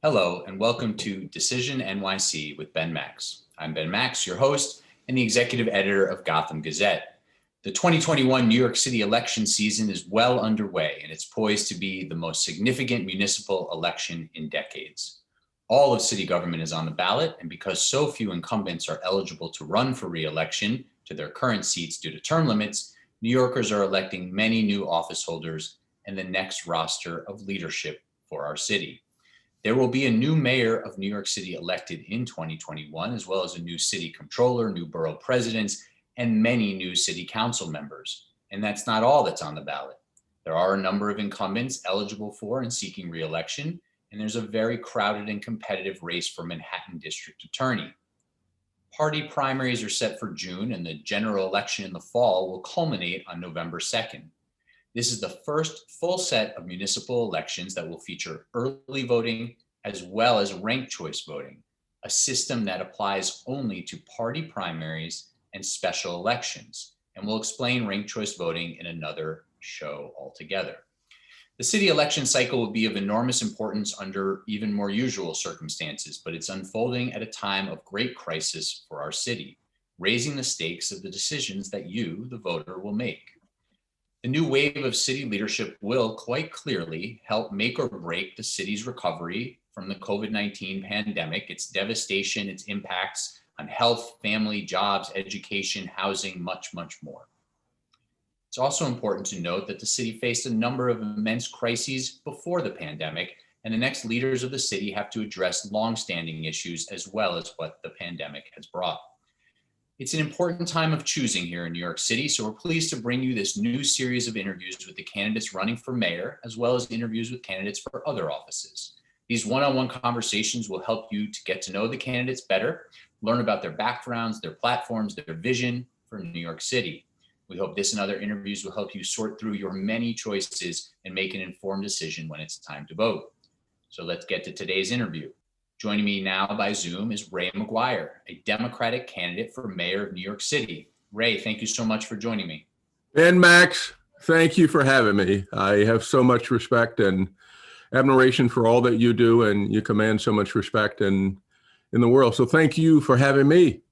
Hello, and welcome to Decision NYC with Ben Max. I'm Ben Max, your host and the executive editor of Gotham Gazette. The 2021 New York City election season is well underway, and it's poised to be the most significant municipal election in decades. All of city government is on the ballot, and because so few incumbents are eligible to run for re-election to their current seats due to term limits, New Yorkers are electing many new office holders and the next roster of leadership for our city. There will be a new mayor of New York City elected in 2021, as well as a new city controller, new borough presidents, and many new city council members. And that's not all that's on the ballot. There are a number of incumbents eligible for and seeking re-election, and there's a very crowded and competitive race for Manhattan District Attorney. Party primaries are set for June, and the general election in the fall will culminate on November 2nd. This is the first full set of municipal elections that will feature early voting as well as ranked choice voting, a system that applies only to party primaries and special elections. And we'll explain ranked choice voting in another show altogether. The city election cycle will be of enormous importance under even more usual circumstances, but it's unfolding at a time of great crisis for our city, raising the stakes of the decisions that you, the voter, will make. The new wave of city leadership will quite clearly help make or break the city's recovery from the COVID-19 pandemic, its devastation, its impacts on health, family, jobs, education, housing, much, much more. It's also important to note that the city faced a number of immense crises before the pandemic, and the next leaders of the city have to address longstanding issues as well as what the pandemic has brought. It's an important time of choosing here in New York City, so we're pleased to bring you this new series of interviews with the candidates running for mayor, as well as interviews with candidates for other offices. These one-on-one conversations will help you to get to know the candidates better, learn about their backgrounds, their platforms, their vision for New York City. We hope this and other interviews will help you sort through your many choices and make an informed decision when it's time to vote. So let's get to today's interview. Joining me now by Zoom is Ray McGuire, a Democratic candidate for mayor of New York City. Ray, thank you so much for joining me. Ben Max, thank you for having me. I have so much respect and admiration for all that you do, and you command so much respect in the world. So thank you for having me.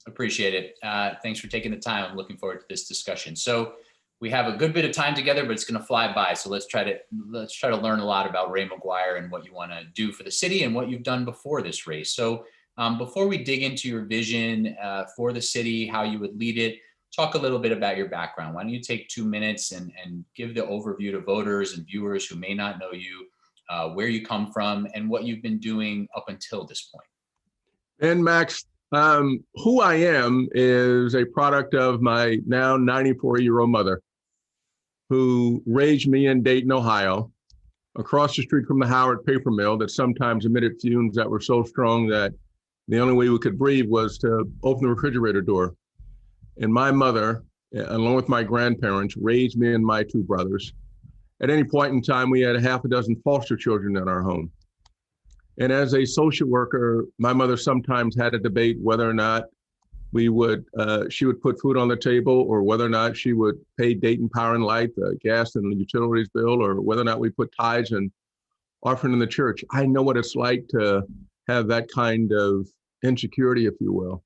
Appreciate it. Thanks for taking the time. I'm looking forward to this discussion. So we have a good bit of time together, but it's going to fly by. So let's try to learn a lot about Ray McGuire and what you want to do for the city and what you've done before this race. So before we dig into your vision for the city, how you would lead it, talk a little bit about your background. Why don't you take 2 minutes and give the overview to voters and viewers who may not know you, where you come from, and what you've been doing up until this point. Ben Max, who I am is a product of my now 94-year-old mother, who raised me in Dayton, Ohio, across the street from the Howard paper mill that sometimes emitted fumes that were so strong that the only way we could breathe was to open the refrigerator door. And my mother, along with my grandparents, raised me and my 2 brothers. At any point in time, we had a half a dozen foster children in our home. And as a social worker, my mother sometimes had a debate whether or not she would put food on the table, or whether or not she would pay Dayton Power and Light, the gas and the utilities bill, or whether or not we put tithes and offering in the church. I know what it's like to have that kind of insecurity, if you will.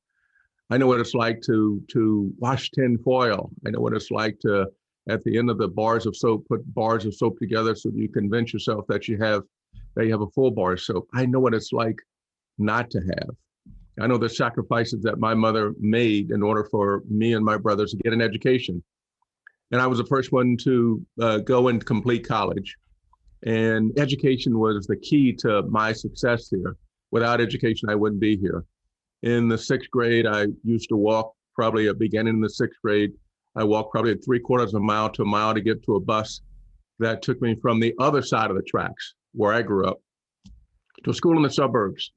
I know what it's like to wash tin foil. I know what it's like to, at the end of the bars of soap, put bars of soap together so that you convince yourself that you have a full bar of soap. I know what it's like not to have. I know the sacrifices that my mother made in order for me and my brothers to get an education. And I was the first one to go and complete college. And education was the key to my success here. Without education, I wouldn't be here. In the 6th grade, I used to walk, probably beginning in the 6th grade, I walked probably 3/4 of a mile to a mile to get to a bus that took me from the other side of the tracks, where I grew up, to a school in the suburbs.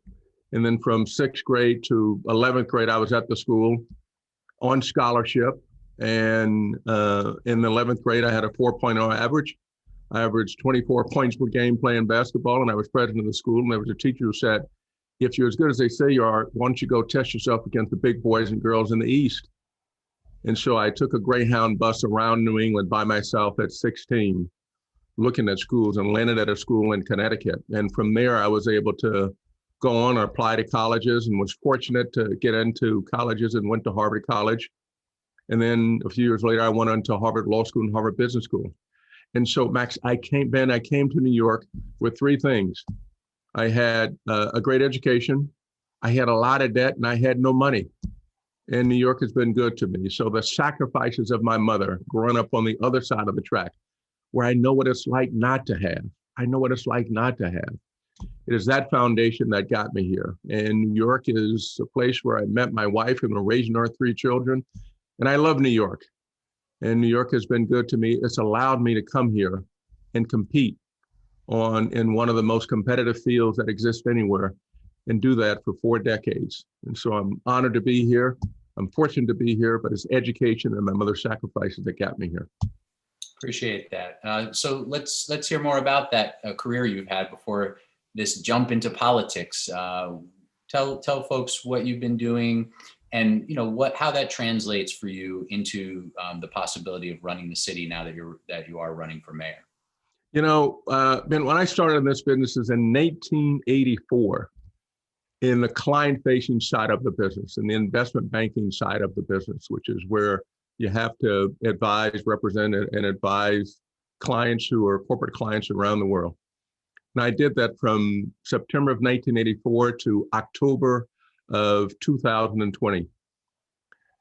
And then from 6th grade to 11th grade, I was at the school on scholarship. And in the 11th grade, I had a 4.0 average. I averaged 24 points per game playing basketball, and I was president of the school. And there was a teacher who said, if you're as good as they say you are, why don't you go test yourself against the big boys and girls in the East? And so I took a Greyhound bus around New England by myself at 16. looking at schools and landed at a school in Connecticut. And from there, I was able to go on and apply to colleges and was fortunate to get into colleges and went to Harvard College. And then a few years later, I went on to Harvard Law School and Harvard Business School. And so, Max, I came to New York with three things. I had a great education, I had a lot of debt, and I had no money. And New York has been good to me. So the sacrifices of my mother growing up on the other side of the track, where I know what it's like not to have. I know what it's like not to have. It is that foundation that got me here. And New York is a place where I met my wife and we're raising our three children. And I love New York. And New York has been good to me. It's allowed me to come here and compete in one of the most competitive fields that exist anywhere and do that for 4 decades. And so I'm honored to be here. I'm fortunate to be here, but it's education and my mother's sacrifices that got me here. Appreciate that. So let's hear more about that career you've had before this jump into politics. Tell folks what you've been doing, and how that translates for you into the possibility of running the city now that you are running for mayor. Ben, when I started in this business is in 1984, in the client-facing side of the business, in the investment banking side of the business, which is where you have to advise, represent, and advise clients who are corporate clients around the world. And I did that from September of 1984 to October of 2020.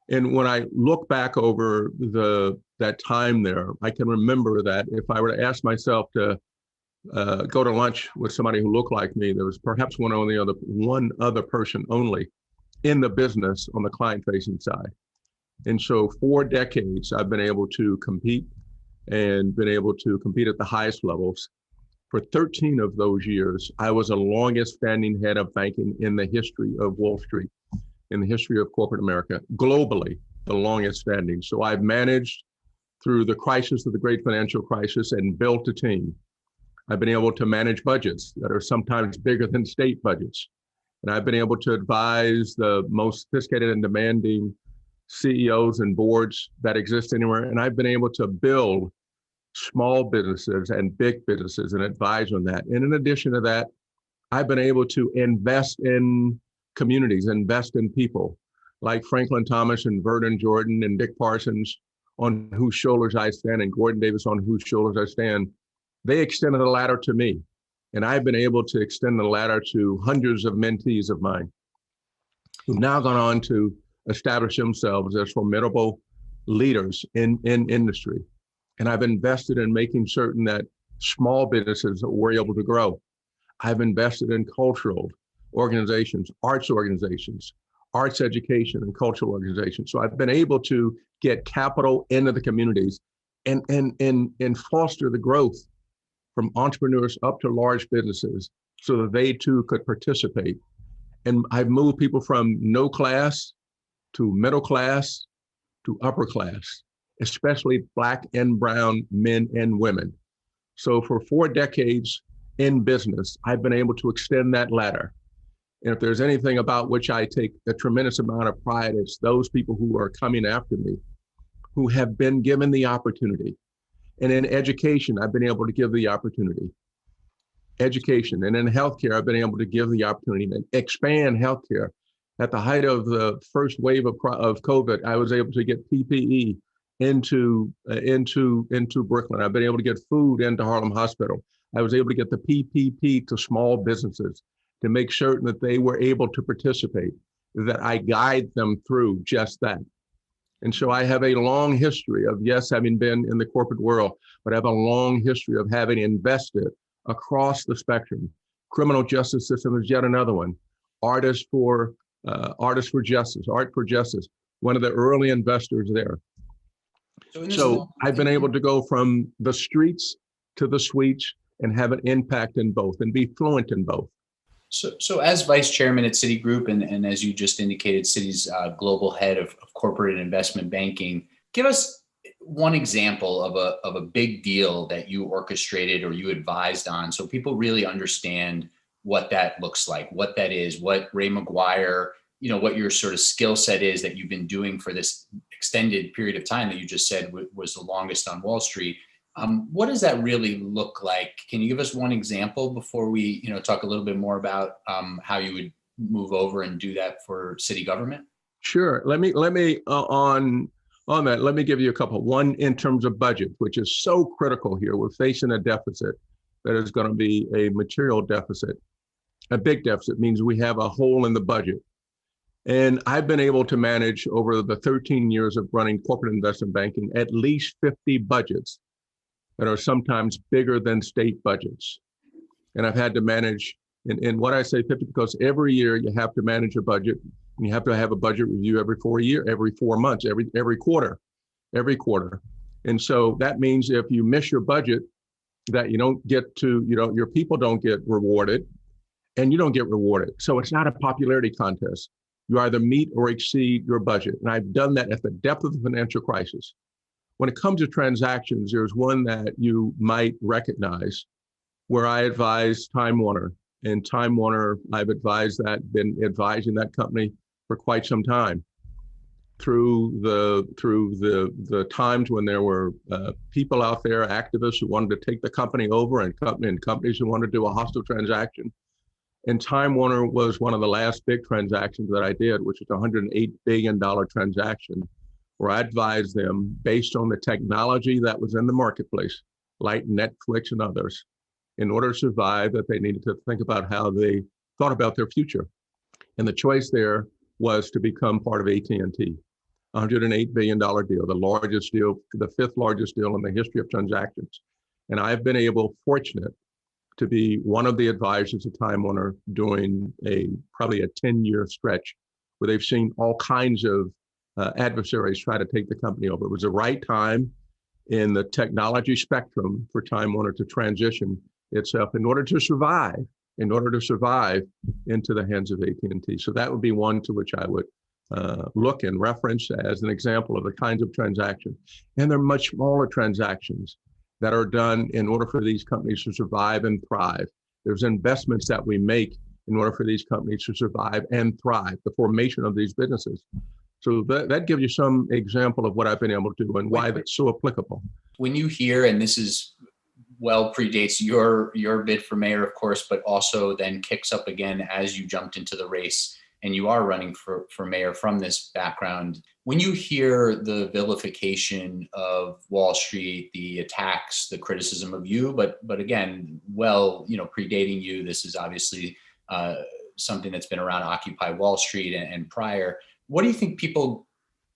And when I look back over that time there, I can remember that if I were to ask myself to go to lunch with somebody who looked like me, there was perhaps one other person only in the business on the client-facing side. And so 4 decades, I've been able to compete and been able to compete at the highest levels. For 13 of those years, I was the longest standing head of banking in the history of Wall Street, in the history of corporate America, globally, the longest standing. So I've managed through the crisis of the great financial crisis and built a team. I've been able to manage budgets that are sometimes bigger than state budgets. And I've been able to advise the most sophisticated and demanding CEOs and boards that exist anywhere. And I've been able to build small businesses and big businesses and advise on that. And in addition to that, I've been able to invest in communities, invest in people like Franklin Thomas and Vernon Jordan and Dick Parsons, on whose shoulders I stand, and Gordon Davis, on whose shoulders I stand. They extended the ladder to me, and I've been able to extend the ladder to hundreds of mentees of mine who've now gone on to establish themselves as formidable leaders in industry. And I've invested in making certain that small businesses were able to grow. I've invested in cultural organizations, arts education, and cultural organizations. So I've been able to get capital into the communities and foster the growth from entrepreneurs up to large businesses so that they too could participate. And I've moved people from no class to middle class to upper class, especially Black and brown men and women. So for 4 decades in business, I've been able to extend that ladder. And if there's anything about which I take a tremendous amount of pride, it's those people who are coming after me, who have been given the opportunity. And in education, I've been able to give the opportunity. Education. And in healthcare, I've been able to give the opportunity and expand healthcare. At the height of the first wave of COVID, I was able to get PPE into Brooklyn. I've been able to get food into Harlem Hospital. I was able to get the PPP to small businesses to make certain that they were able to participate, that I guide them through just that. And so I have a long history of, yes, having been in the corporate world, but I have a long history of having invested across the spectrum. Criminal justice system is yet another one. Artists for Justice, Art for Justice, one of the early investors there. So I've been able to go from the streets to the suites and have an impact in both and be fluent in both. So as vice chairman at Citigroup, and as you just indicated, Citi's global head of corporate and investment banking, give us one example of a big deal that you orchestrated or you advised on, so people really understand what that looks like, what that is, what Ray McGuire, what your sort of skill set is that you've been doing for this extended period of time that you just said was the longest on Wall Street. What does that really look like? Can you give us one example before we, talk a little bit more about how you would move over and do that for city government? Sure. Let me on that. Let me give you a couple. One, in terms of budget, which is so critical here. We're facing a deficit that is going to be a material deficit. A big deficit means we have a hole in the budget. And I've been able to manage over the 13 years of running corporate investment banking at least 50 budgets that are sometimes bigger than state budgets. And I've had to manage, and what I say 50, because every year you have to manage a budget, and you have to have a budget review every 4 months, every quarter. And so that means if you miss your budget, that you don't get to, your people don't get rewarded, and you don't get rewarded. So it's not a popularity contest. You either meet or exceed your budget. And I've done that at the depth of the financial crisis. When it comes to transactions, there's one that you might recognize where I advised Time Warner. And Time Warner, I've been advising that company for quite some time through the times when there were people out there, activists who wanted to take the company over, and companies who wanted to do a hostile transaction. And Time Warner was one of the last big transactions that I did, which was a $108 billion transaction, where I advised them based on the technology that was in the marketplace, like Netflix and others, in order to survive, that they needed to think about how they thought about their future. And the choice there was to become part of AT&T, $108 billion deal, the largest deal, the fifth largest deal in the history of transactions. And I've been fortunate to be one of the advisors of Time Warner during probably a 10-year stretch where they've seen all kinds of adversaries try to take the company over. It was the right time in the technology spectrum for Time Warner to transition itself in order to survive into the hands of AT&T. So that would be one to which I would look and reference as an example of the kinds of transactions. And they're much smaller transactions that are done in order for these companies to survive and thrive. There's investments that we make in order for these companies to survive and thrive, the formation of these businesses. So that gives you some example of what I've been able to do and why that's so applicable. When you hear, and this is predates your bid for mayor, of course, but also then kicks up again as you jumped into the race and you are running for mayor from this background. When you hear the vilification of Wall Street, the attacks, the criticism of you, but again, predating you, this is obviously something that's been around Occupy Wall Street and prior. What do you think people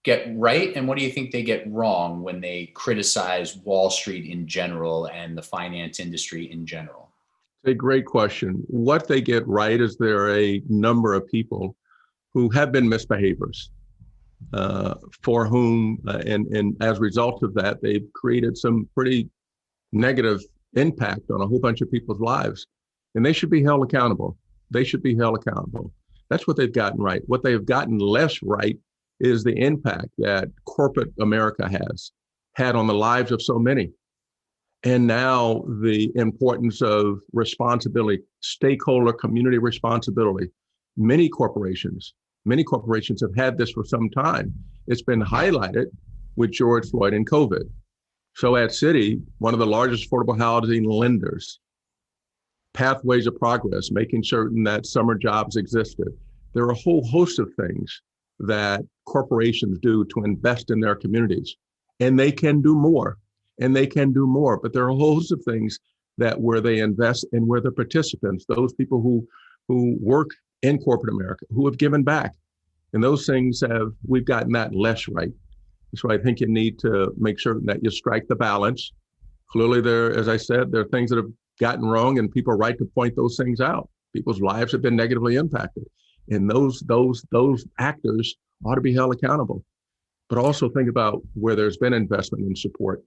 get right, and what do you think they get wrong when they criticize Wall Street in general and the finance industry in general? It's a great question. What they get right is there are a number of people who have been misbehaviors, for whom, and as a result of that, they've created some pretty negative impact on a whole bunch of people's lives, and they should be held accountable. That's what they've gotten right. What they have gotten less right is the impact that corporate America has had on the lives of so many. And now the importance of responsibility, stakeholder community responsibility. Many corporations have had this for some time. It's been highlighted with George Floyd and COVID. So at Citi, one of the largest affordable housing lenders, pathways of progress, making certain that summer jobs existed. There are a whole host of things that corporations do to invest in their communities, and they can do more, but there are a whole host of things that where they invest and where the participants, those people who work in corporate America, who have given back, and those things we've gotten that less right. So I think you need to make certain that you strike the balance. Clearly as I said, there are things that have gotten wrong, and people are right to point those things out. People's lives have been negatively impacted, and those actors ought to be held accountable. But also think about where there's been investment and support,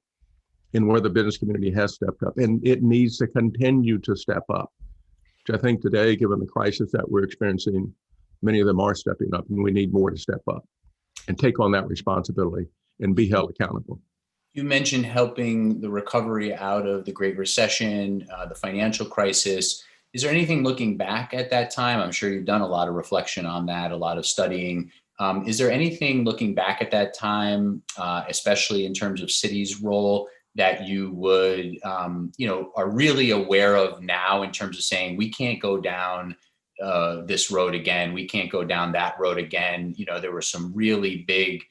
and where the business community has stepped up, and it needs to continue to step up, which I think today, given the crisis that we're experiencing, many of them are stepping up, and we need more to step up and take on that responsibility and be held accountable. You mentioned helping the recovery out of the Great Recession, the financial crisis. Is there anything looking back at that time? I'm sure you've done a lot of reflection on that, a lot of studying. Is there anything looking back at that time, especially in terms of Citi's role, that you would, are really aware of now in terms of saying, we can't go down this road again. We can't go down that road again. There were some really big,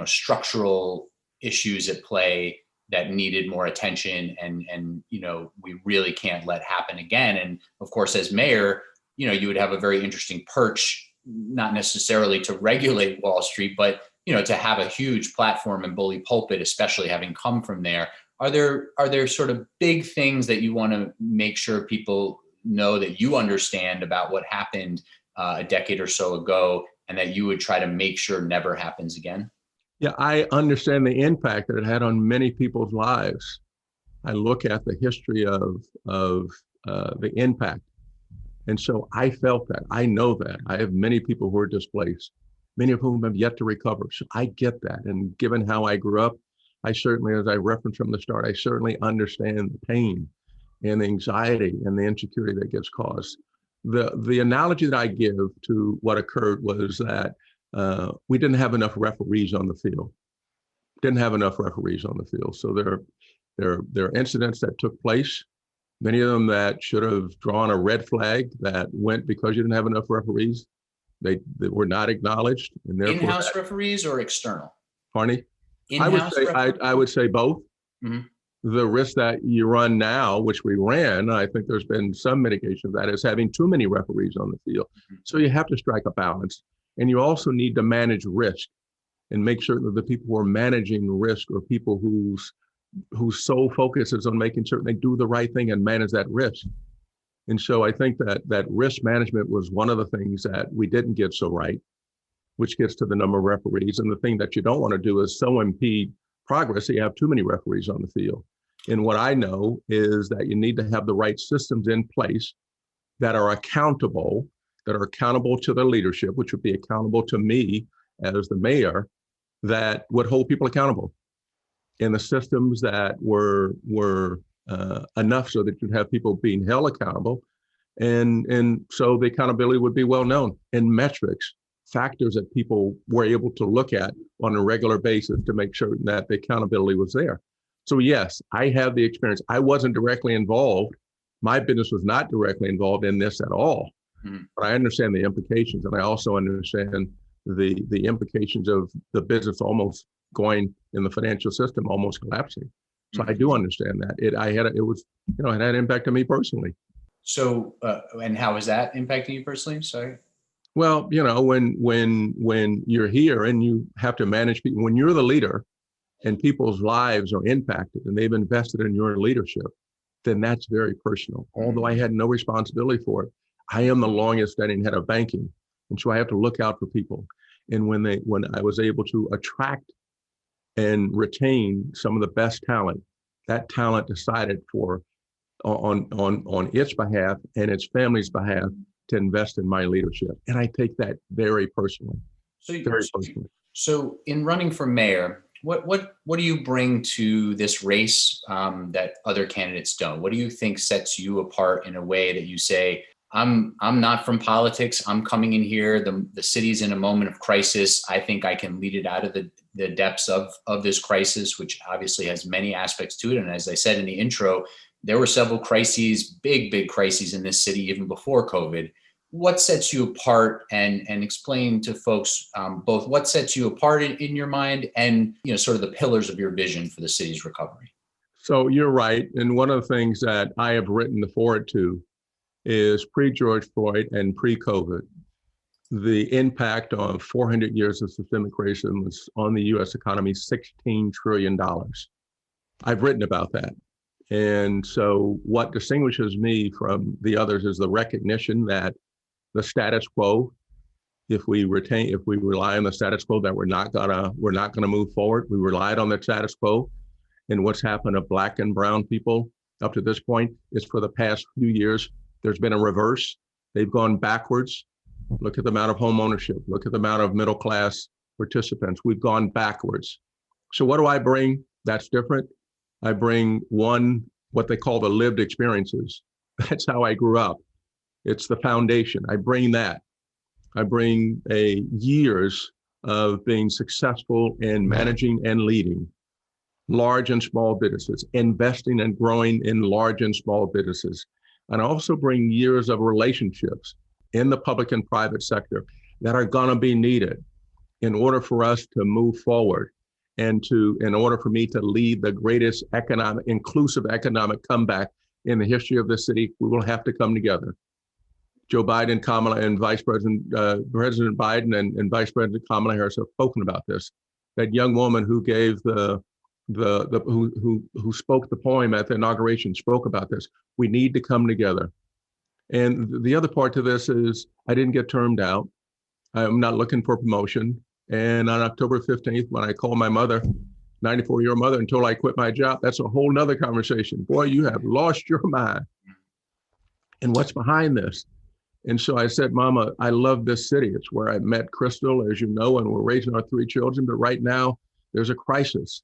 structural issues at play that needed more attention, and we really can't let happen again. And of course, as mayor, you would have a very interesting perch, not necessarily to regulate Wall Street, but to have a huge platform and bully pulpit, especially having come from there. Are there sort of big things that you want to make sure people know that you understand about what happened a decade or so ago, and that you would try to make sure never happens again? Yeah, I understand the impact that it had on many people's lives. I look at the history of the impact. And so I felt that. I know that. I have many people who are displaced, many of whom have yet to recover. So I get that. And given how I grew up, I certainly, as I referenced from the start, I certainly understand the pain and the anxiety and the insecurity that gets caused. The analogy that I give to what occurred was that we didn't have enough referees on the field. Didn't have enough referees on the field. So there are incidents that took place, many of them that should have drawn a red flag that went because you didn't have enough referees. They were not acknowledged, and therefore in-house referees or external? Pardon? In-house I would say both. Mm-hmm. The risk that you run now, which we ran, I think there's been some mitigation of that, is having too many referees on the field. Mm-hmm. So you have to strike a balance, and you also need to manage risk and make sure that the people who are managing risk are people whose sole focus is on making certain they do the right thing and manage that risk. And so I think that risk management was one of the things that we didn't get so right, which gets to the number of referees. And the thing that you don't want to do is so impede progress that you have too many referees on the field. And what I know is that you need to have the right systems in place that are accountable to the leadership, which would be accountable to me as the mayor, that would hold people accountable. And the systems that were enough so that you'd have people being held accountable. And so the accountability would be well known, and metrics, factors that people were able to look at on a regular basis to make sure that the accountability was there. So yes, I have the experience. I wasn't directly involved. My business was not directly involved in this at all, but I understand the implications. And I also understand the implications of the business almost going in the financial system, almost collapsing. So I do understand that. It had impact on me personally. So, and how is that impacting you personally? Sorry. Well, when you're here and you have to manage people, when you're the leader and people's lives are impacted and they've invested in your leadership, then that's very personal. Although I had no responsibility for it, I am the longest standing head of banking. And so I have to look out for people. And when I was able to attract and retain some of the best talent, that talent decided on its behalf and its family's behalf to invest in my leadership. And I take that very personally. So in running for mayor, what do you bring to this race that other candidates don't? What do you think sets you apart in a way that you say, I'm not from politics. I'm coming in here. The city's in a moment of crisis. I think I can lead it out of the depths of this crisis, which obviously has many aspects to it. And as I said in the intro, there were several crises, big crises in this city even before COVID. What sets you apart, and explain to folks both what sets you apart in your mind and sort of the pillars of your vision for the city's recovery? So you're right. And one of the things that I have written forward to is pre-George Floyd and pre-COVID, the impact of 400 years of systemic racism was on the US economy, $16 trillion. I've written about that. And so what distinguishes me from the others is the recognition that the status quo, if we rely on the status quo, that we're not gonna move forward. We relied on the status quo, and what's happened to Black and brown people up to this point is for the past few years, there's been a reverse. They've gone backwards. Look at the amount of home ownership. Look at the amount of middle class participants. We've gone backwards. So what do I bring that's different? I bring what they call the lived experiences. That's how I grew up. It's the foundation. I bring that. I bring years of being successful in managing and leading. large and small businesses, investing and growing in large and small businesses, and also bring years of relationships in the public and private sector that are going to be needed in order for us to move forward and in order for me to lead the greatest inclusive economic comeback in the history of the city. We will have to come together. Joe Biden, Kamala, and President Biden and Vice President Kamala Harris have spoken about this. That young woman who gave who spoke the poem at the inauguration spoke about this. We need to come together. And the other part to this is I didn't get termed out. I'm not looking for promotion. And on October 15th, when I called my mother, 94-year-old mother, and told her I quit my job, that's a whole nother conversation. Boy, you have lost your mind. And what's behind this? And so I said, Mama, I love this city. It's where I met Crystal, as you know, and we're raising our 3 children. But right now, there's a crisis.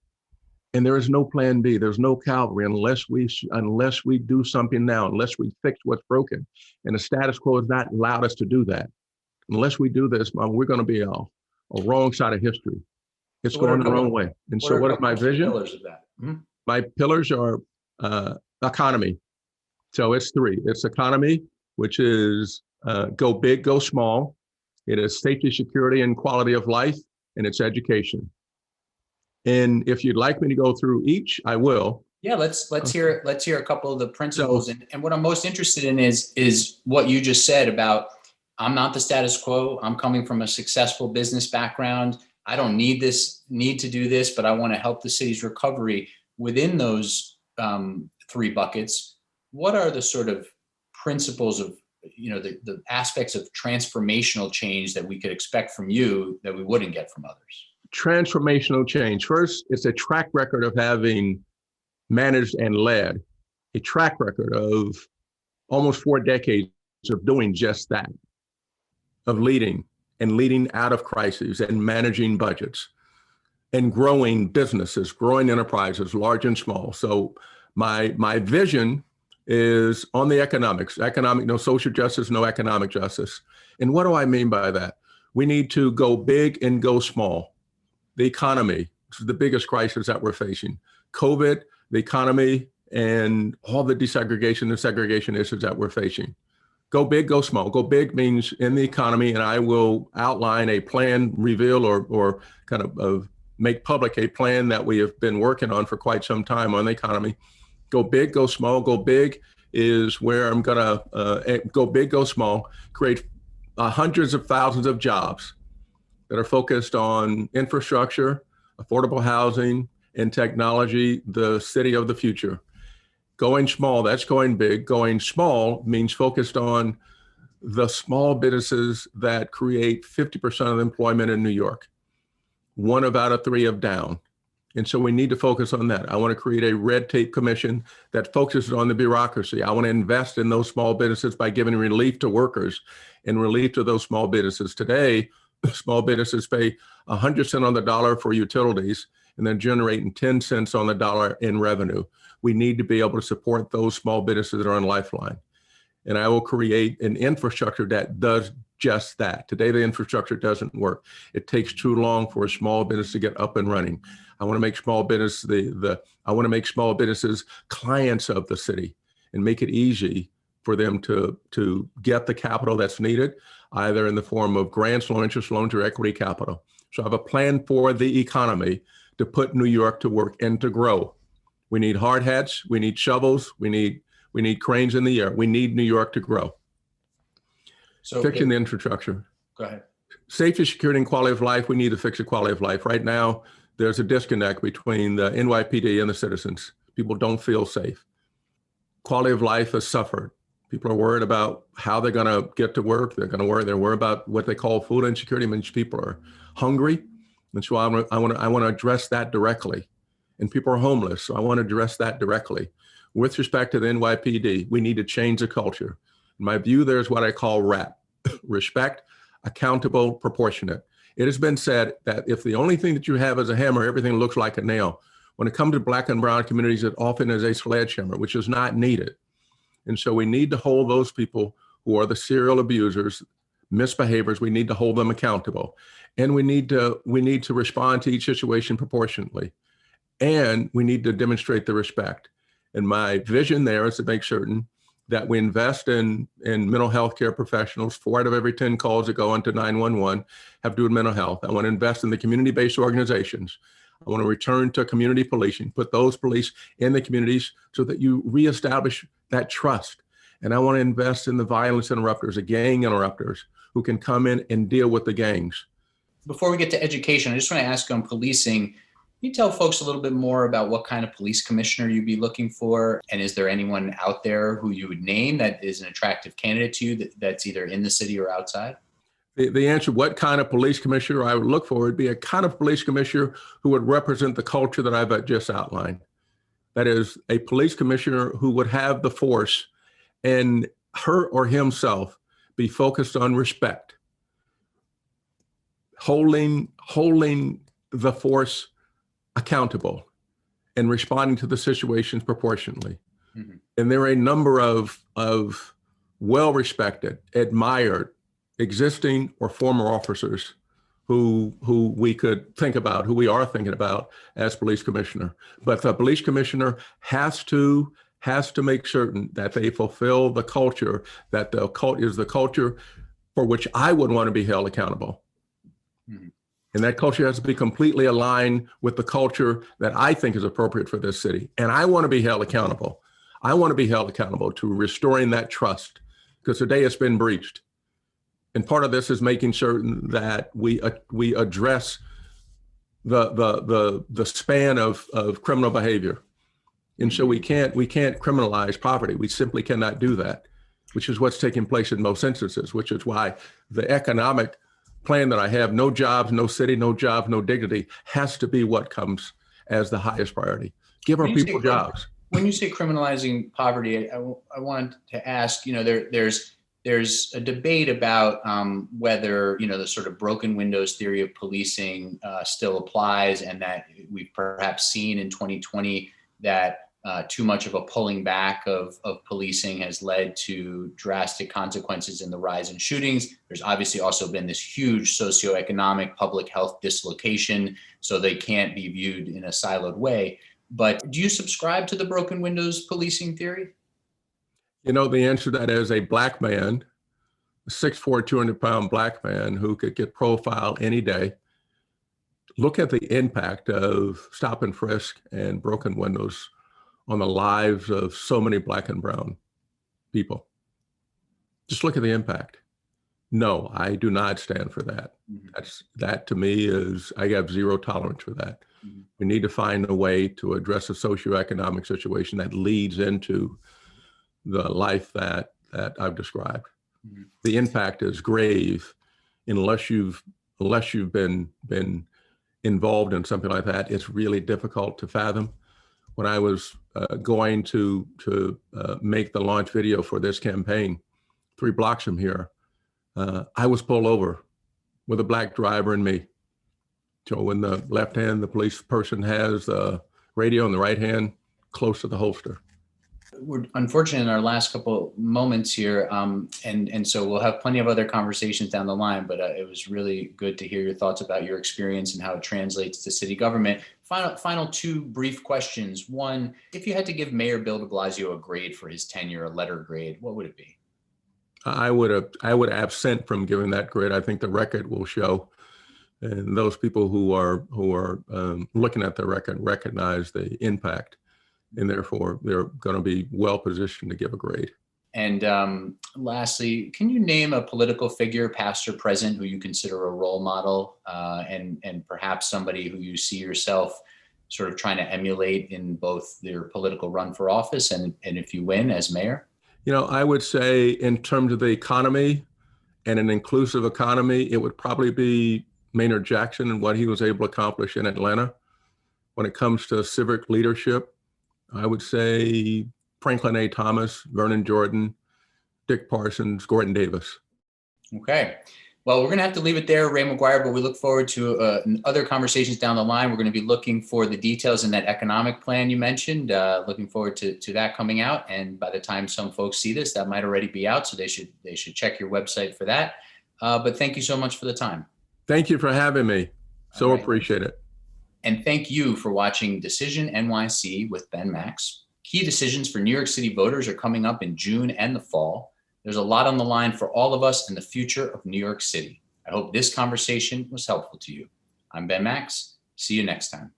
And there is no plan B. There's no Calvary unless we do something now, unless we fix what's broken. And the status quo has not allowed us to do that. Unless we do this, Mom, we're going to be a wrong side of history. It's going the wrong way. And so what is my vision? Pillars of that? Mm-hmm. My pillars are economy. So it's 3. It's economy, which is go big, go small. It is safety, security, and quality of life, and it's education. And if you'd like me to go through each, I will. Yeah, let's hear a couple of the principles. And what I'm most interested in is what you just said about I'm not the status quo. I'm coming from a successful business background. I don't need to do this, but I want to help the city's recovery. Within those 3 buckets, what are the sort of principles of, the aspects of transformational change that we could expect from you that we wouldn't get from others? Transformational change. First, it's a track record of having managed and led, a track record of almost 4 decades of doing just that, of leading out of crises and managing budgets and growing businesses, growing enterprises, large and small. So my vision is on the economics, no social justice, no economic justice. And what do I mean by that? We need to go big and go small. The economy, which is the biggest crisis that we're facing. COVID, the economy, and all the desegregation and segregation issues that we're facing. Go big, go small. Go big means in the economy, and I will outline a plan, reveal or kind of make public a plan that we have been working on for quite some time on the economy. Go big, go small. Go big is where I'm gonna go big, go small, create hundreds of thousands of jobs that are focused on infrastructure, affordable housing, and technology, the city of the future. Going small, that's going big. Going small means focused on the small businesses that create 50% of employment in New York. 1 out of 3 have down. And so we need to focus on that. I want to create a red tape commission that focuses on the bureaucracy. I want to invest in those small businesses by giving relief to workers and relief to those small businesses. Today, small businesses pay 100 cents on the dollar for utilities and they're generating 10 cents on the dollar in revenue. We need to be able to support those small businesses that are on Lifeline. And I will create an infrastructure that does just that. Today, the infrastructure doesn't work. It takes too long for a small business to get up and running. I want to make small business I want to make small businesses clients of the city and make it easy for them to get the capital that's needed, either in the form of grants, low interest loans, or equity capital. So I have a plan for the economy to put New York to work and to grow. We need hard hats, we need shovels, we need cranes in the air. We need New York to grow. So fixing the infrastructure. Go ahead. Safety, security, and quality of life, we need to fix the quality of life. Right now, there's a disconnect between the NYPD and the citizens. People don't feel safe. Quality of life has suffered. People are worried about how they're going to get to work. They're worried about what they call food insecurity. Means people are hungry. And so I want to address that directly. And people are homeless. So I want to address that directly. With respect to the NYPD, we need to change the culture. In my view, there's what I call RAP, respect, accountable, proportionate. It has been said that if the only thing that you have is a hammer, everything looks like a nail. When it comes to Black and brown communities, it often is a sledgehammer, which is not needed. And so we need to hold those people who are the serial abusers, misbehaviors, we need to hold them accountable. And we need to respond to each situation proportionately. and we need to demonstrate the respect. And my vision there is to make certain that we invest in mental health care professionals. 4 out of every 10 calls that go into 911 have to do with mental health. I want to invest in the community-based organizations. I want to return to community policing, put those police in the communities so that you reestablish that trust. And I want to invest in the violence interrupters, the gang interrupters, who can come in and deal with the gangs. Before we get to education, I just want to ask on policing. Can you tell folks a little bit more about what kind of police commissioner you'd be looking for? And is there anyone out there who you would name that is an attractive candidate to you that's either in the city or outside? The answer, what kind of police commissioner I would look for, would be a kind of police commissioner who would represent the culture that I've just outlined. That is, a police commissioner who would have the force and her or himself be focused on respect, holding the force accountable and responding to the situations proportionately. Mm-hmm. And there are a number of well-respected, admired, existing or former officers who we could think about, who we are thinking about as police commissioner. But the police commissioner has to make certain that they fulfill the culture, that the cult is the culture for which I would want to be held accountable. Mm-hmm. And that culture has to be completely aligned with the culture that I think is appropriate for this city. And I want to be held accountable. I want to be held accountable to restoring that trust, because today it's been breached. And part of this is making certain that we address the span of criminal behavior. And so we can't criminalize poverty. We simply cannot do that, which is what's taking place in most instances, which is why the economic plan that I have, no jobs, no city, no jobs, no dignity, has to be what comes as the highest priority. Give our people jobs. When you say criminalizing poverty, I wanted to ask, there's a debate about whether, the sort of broken windows theory of policing still applies, and that we've perhaps seen in 2020 that too much of a pulling back of policing has led to drastic consequences in the rise in shootings. There's obviously also been this huge socioeconomic public health dislocation, so they can't be viewed in a siloed way. But do you subscribe to the broken windows policing theory? The answer to that is a black man, a 6'4", 200-pound black man who could get profiled any day. Look at the impact of stop and frisk and broken windows on the lives of so many black and brown people. Just look at the impact. No, I do not stand for that. Mm-hmm. That to me is, I have zero tolerance for that. Mm-hmm. We need to find a way to address a socioeconomic situation that leads into the life that I've described. Mm-hmm. The impact is grave. Unless you've been involved in something like that, it's really difficult to fathom. When I was going to make the launch video for this campaign, 3 blocks from here, I was pulled over with a black driver and me. So in the left hand, the police person has the radio, in the right hand, close to the holster. We're unfortunate in our last couple moments here, and so we'll have plenty of other conversations down the line, but it was really good to hear your thoughts about your experience and how it translates to city government. Final 2 brief questions. One, if you had to give Mayor Bill de Blasio a grade for his tenure, a letter grade, what would it be? I would absent from giving that grade. I think the record will show, and those people who are looking at the record recognize the impact, and therefore they're going to be well positioned to give a grade. And lastly, can you name a political figure, past or present, who you consider a role model, and perhaps somebody who you see yourself sort of trying to emulate in both their political run for office and if you win as mayor? I would say in terms of the economy and an inclusive economy, it would probably be Maynard Jackson and what he was able to accomplish in Atlanta. When it comes to civic leadership, I would say Franklin A. Thomas, Vernon Jordan, Dick Parsons, Gordon Davis. Okay. Well, we're going to have to leave it there, Ray McGuire, but we look forward to other conversations down the line. We're going to be looking for the details in that economic plan you mentioned, looking forward to that coming out. And by the time some folks see this, that might already be out. So they should check your website for that. But thank you so much for the time. Thank you for having me. So appreciate it. And thank you for watching Decision NYC with Ben Max. Key decisions for New York City voters are coming up in June and the fall. There's a lot on the line for all of us and the future of New York City. I hope this conversation was helpful to you. I'm Ben Max. See you next time.